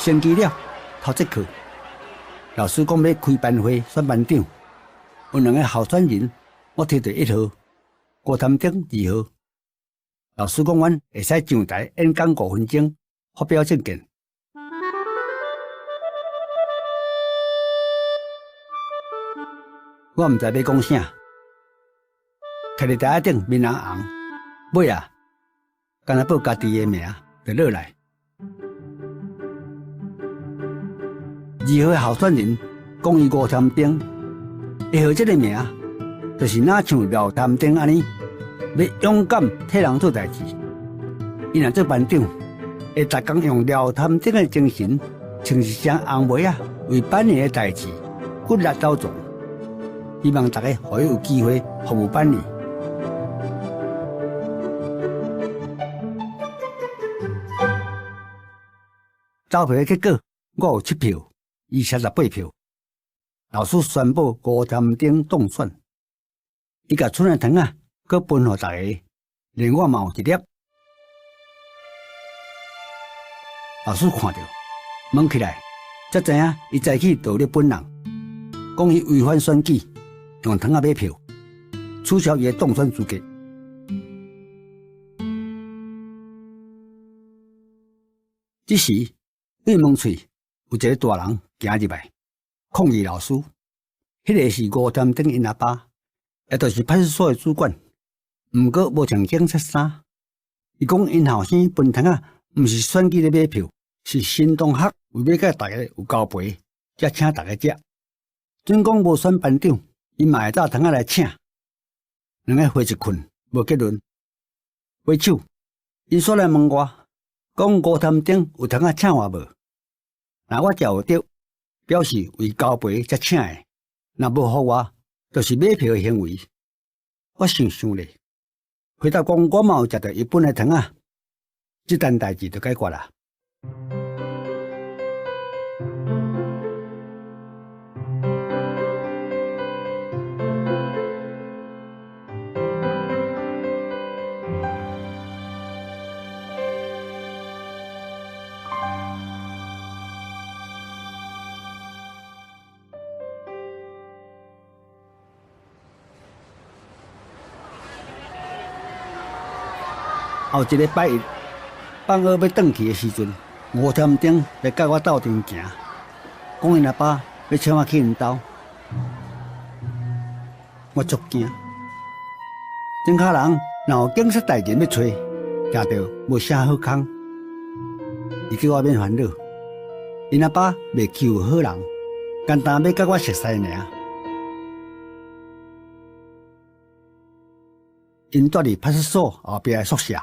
升旗了，头节课，老师讲要开班会选班长，有2个候选人，我摕到1号，郭潭顶2号。老师讲阮会使上台演讲5分钟，发表政见。我毋知要讲啥，摕伫台顶面红，尾啊，干那报家己的名就落来。2号的候选人讲伊5潭顶，1号这个名，就是哪像廖潭顶安尼，要勇敢替人做代志。伊若做班长，会逐工用廖潭顶的精神，穿一双红袜啊，为班里的代志骨力斗壮。希望大家可以有机会服务班里。投票的结果，我有7票，伊38票。老师宣布5潭顶当选，伊甲剩的糖啊，佮分互大家，连我嘛有一粒。老师看到，问起来，才知影伊早起盗窃本人，讲伊违反选举。用糖啊买票，取消伊的当选资格。这时，对门喙有一个大人行入来，抗议老师。迄个是5潭顶因阿爸，也就是派出所的主管，毋过无穿警察衫。伊讲因后生分糖啊，毋是选举咧买票，是新同学为要甲大家有交陪，才请大家食。准讲无选班长。伊嘛会早糖仔来请，2个花一困，无结论。尾手，因煞来问我，讲5潭顶有糖仔请我无？若我食有着，表示为交陪才请的；若无互我，就是买票的行为。我想咧，回答讲我嘛有食到一本的糖仔，这单代志就解决啦。后一个拜一，放学要转去的时阵，5潭顶来甲我斗阵行，讲因阿爸要请我去因兜，我足惊。真卡人若有警察大人要找，惊到无啥好康。伊叫我免烦恼，因阿爸袂欺负好人，简单要甲我熟悉尔。因住伫派出所后壁的宿舍。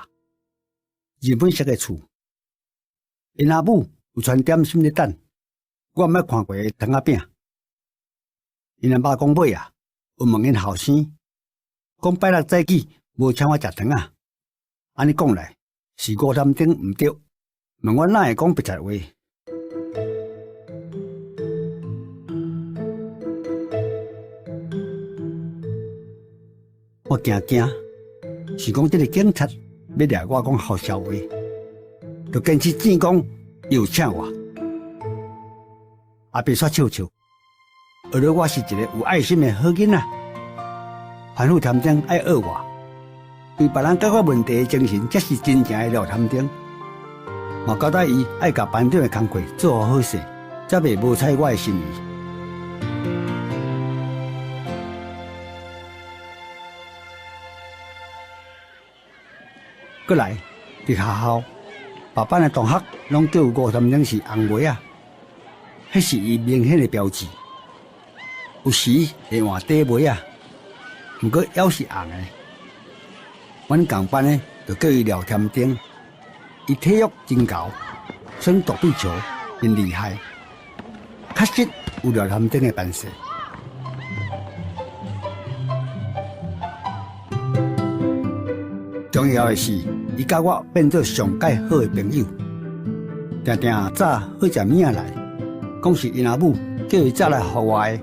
日本式的厝，因阿母有传点心咧等，我毋捌看过的糖仔饼。因阿爸讲尾啊，有问因后生，讲拜六早起无请我食糖仔，安尼讲来是5潭顶毋对，问我哪会讲别个话？我惊，是讲这个警察。要掠我讲好笑话，就坚持正讲有请我，也别煞笑笑。学了我是一个有爱心的好囡仔，反复谈定爱学我，对别人解决问题的精神，才是真正的廖潭顶。我交代伊爱甲班长的工课做好势，才袂无采我的心意。过来，伫学校，别班的同学拢叫5潭顶是红袜啊，迄是伊明显的标志。有时会换底袜啊，毋过还是红的。阮同班的就叫伊廖潭顶，伊体育真高，耍躲避球真厉害，确实有廖潭顶的本事。重要的是，伊甲我变做上介好的朋友，定定早好食物仔来，讲是因阿母叫伊早来互我的。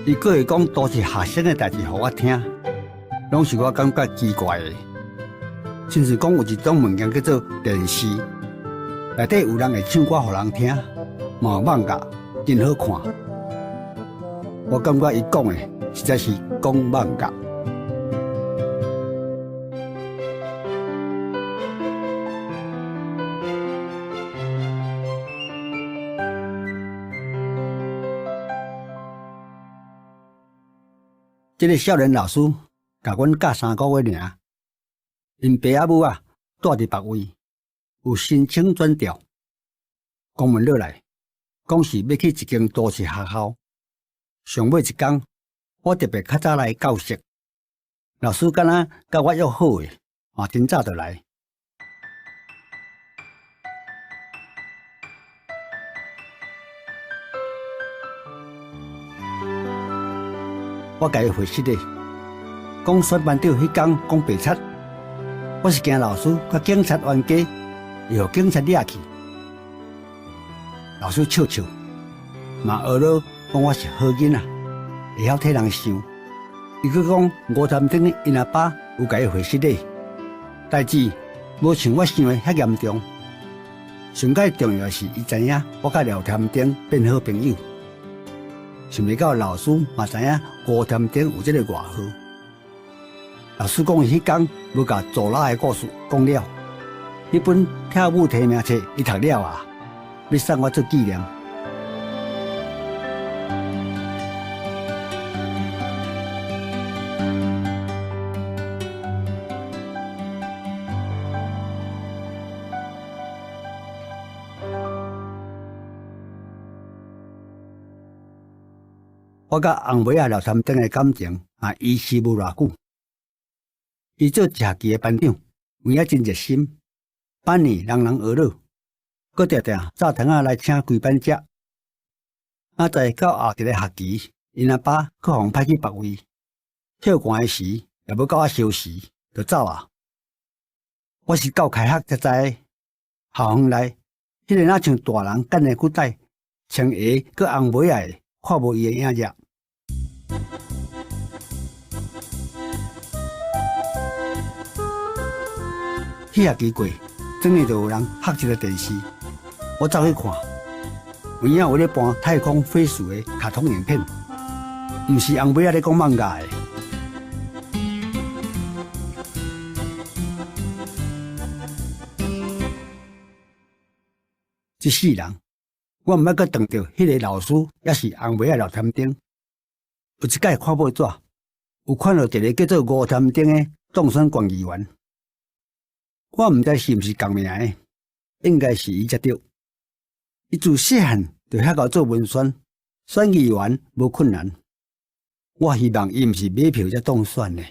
伊佫会讲都是学生的代志互我听，拢是我感觉奇怪的。甚至讲有一种物件叫做电视，内底有人会唱歌互人听，嘛有网架，真好看。我感觉伊讲的实在是讲网架。这个少年老师甲阮教3个月尔，因爸仔母啊住伫别位，有申请转调，公文落来，讲是要去一间都市学校。上尾一天，我特别较早来教室，老师敢若甲我约好诶，嘛真早就来。我甲伊回信咧，讲选班长迄天讲白贼，我是惊老师甲警察冤家，会互警察抓去。老师笑笑，嘛学了讲我是好囡仔，会晓替人想。伊佫讲5站顶的因阿爸有甲伊回信咧，代志无像我想的遐严重。上界重要是伊知影我甲廖添丁变好朋友。想袂到老师嘛知影5站顶有这个外号。老师讲伊迄天要甲左拉的故事讲了，迄本跳舞提名册伊读了啊，要送我做纪念。我甲红梅啊廖添丁的感情也维持无偌久。伊做一学期的班长，有影真热心，班里人人学乐，搁定定早堂仔来请规班食。在到后一个学期，因阿爸搁互派去别位，跳寒的时也要到我消时就走啊。我是到开学才知，校园内迄个若像大人干的骨带，穿鞋搁红梅啊的，看无伊的影子。迄学期过，转日就有人拍一个电视，我走去看，有影有咧播太空飞鼠的卡通影片，毋是红尾仔咧讲漫画的。一世人，我毋捌阁撞到迄个老师，也是红尾仔廖添丁。有一届看报纸，有看到一个叫做吴添丁的当选县议员。我毋知是毋是共名的，应该是伊才对。伊自细汉就遐敖做文宣，选议员无困难。我希望伊毋是买票才当选的。